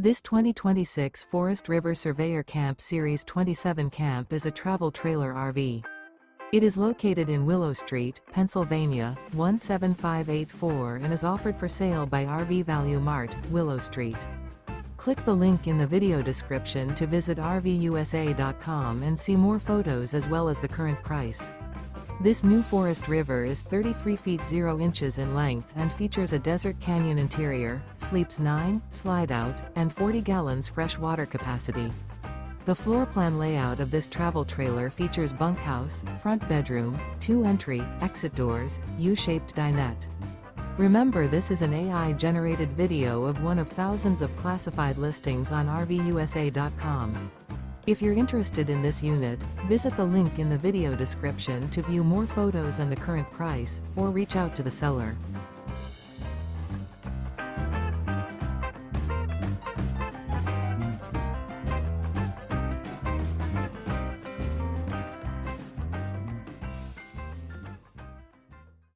This 2026 Forest River Surveyor Camp Series 27 camp is a travel trailer RV. It is located in Willow Street, Pennsylvania, 17584 and is offered for sale by RV Value Mart, Willow Street. Click the link in the video description to visit RVUSA.com and see more photos as well as the current price. This new Forest River is 33 feet 0 inches in length and features a desert canyon interior, sleeps 9, slide-out, and 40 gallons fresh water capacity. The floor plan layout of this travel trailer features bunkhouse, front bedroom, 2 entry, exit doors, U-shaped dinette. Remember, this is an AI-generated video of one of thousands of classified listings on RVUSA.com. If you're interested in this unit, visit the link in the video description to view more photos and the current price, or reach out to the seller.